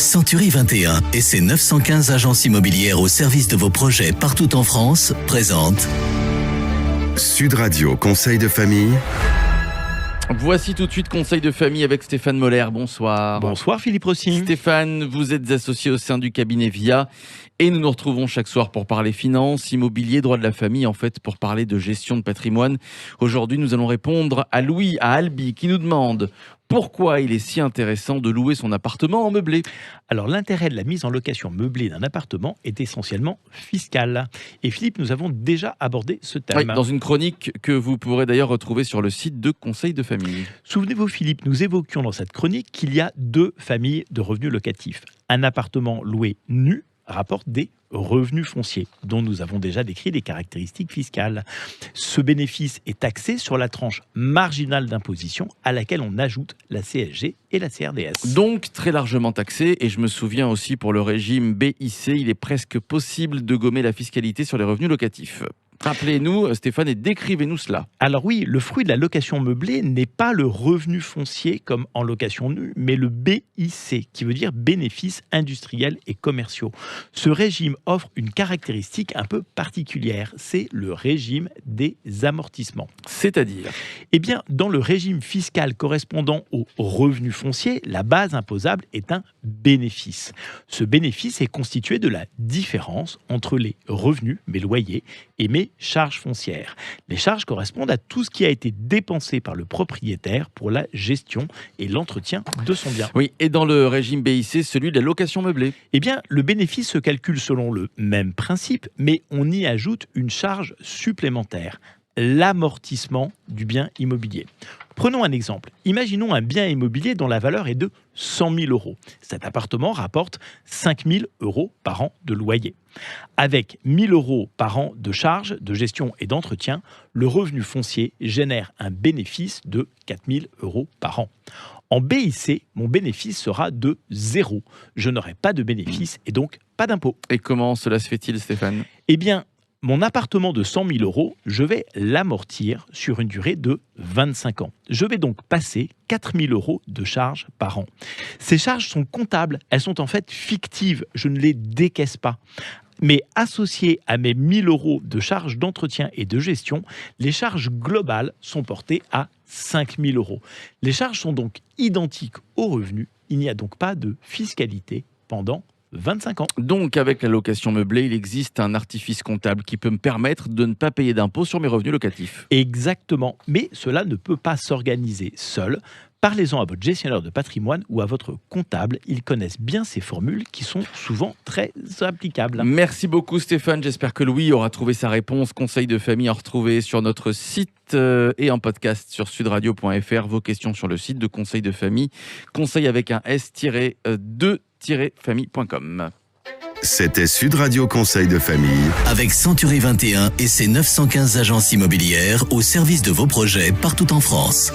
Century 21 et ses 915 agences immobilières au service de vos projets partout en France présentent Sud Radio Conseil de famille. Voici tout de suite Conseil de famille avec Stéphane Moller. Bonsoir. Bonsoir Philippe Rossi. Stéphane, vous êtes associé au sein du cabinet VIA et nous nous retrouvons chaque soir pour parler finances, immobilier, droit de la famille, en fait pour parler de gestion de patrimoine. Aujourd'hui, nous allons répondre à Louis, à Albi, qui nous demande pourquoi il est si intéressant de louer son appartement en meublé. Alors l'intérêt de la mise en location meublée d'un appartement est essentiellement fiscal. Et Philippe, nous avons déjà abordé ce thème. Oui, dans une chronique que vous pourrez d'ailleurs retrouver sur le site de Conseil de famille. Souvenez-vous Philippe, nous évoquions dans cette chronique qu'il y a deux familles de revenus locatifs. Un appartement loué nu rapporte des revenus fonciers, dont nous avons déjà décrit les caractéristiques fiscales. Ce bénéfice est taxé sur la tranche marginale d'imposition à laquelle on ajoute la CSG et la CRDS. Donc très largement taxé, et je me souviens aussi pour le régime BIC, il est presque possible de gommer la fiscalité sur les revenus locatifs. Rappelez-nous, Stéphane, et décrivez-nous cela. Alors oui, le fruit de la location meublée n'est pas le revenu foncier comme en location nue, mais le BIC, qui veut dire bénéfices industriels et commerciaux. Ce régime offre une caractéristique un peu particulière, c'est le régime des amortissements. C'est-à-dire ? Eh bien, dans le régime fiscal correspondant au revenu foncier, la base imposable est un bénéfice. Ce bénéfice est constitué de la différence entre les revenus, mes loyers, et mes charges foncières. Les charges correspondent à tout ce qui a été dépensé par le propriétaire pour la gestion et l'entretien de son bien. Oui, et dans le régime BIC, celui de la location meublée. Eh bien, le bénéfice se calcule selon le même principe, mais on y ajoute une charge supplémentaire, l'amortissement du bien immobilier. Prenons un exemple. Imaginons un bien immobilier dont la valeur est de 100 000 euros. Cet appartement rapporte 5 000 euros par an de loyer. Avec 1 000 euros par an de charges, de gestion et d'entretien, le revenu foncier génère un bénéfice de 4 000 euros par an. En BIC, mon bénéfice sera de 0. Je n'aurai pas de bénéfice et donc pas d'impôt. Et comment cela se fait-il, Stéphane ? Eh bien, mon appartement de 100 000 euros, je vais l'amortir sur une durée de 25 ans. Je vais donc passer 4 000 euros de charges par an. Ces charges sont comptables, elles sont en fait fictives, je ne les décaisse pas. Mais associées à mes 1 000 euros de charges d'entretien et de gestion, les charges globales sont portées à 5 000 euros. Les charges sont donc identiques aux revenus, il n'y a donc pas de fiscalité pendant 25 ans. Donc, avec la location meublée, il existe un artifice comptable qui peut me permettre de ne pas payer d'impôts sur mes revenus locatifs. Exactement, mais cela ne peut pas s'organiser seul. Parlez-en à votre gestionnaire de patrimoine ou à votre comptable. Ils connaissent bien ces formules qui sont souvent très applicables. Merci beaucoup Stéphane. J'espère que Louis aura trouvé sa réponse. Conseil de famille à retrouver sur notre site et en podcast sur sudradio.fr. Vos questions sur le site de Conseil de famille. Conseil avec un S-2-famille.com. C'était Sud Radio Conseil de famille. avec Century 21 et ses 915 agences immobilières au service de vos projets partout en France.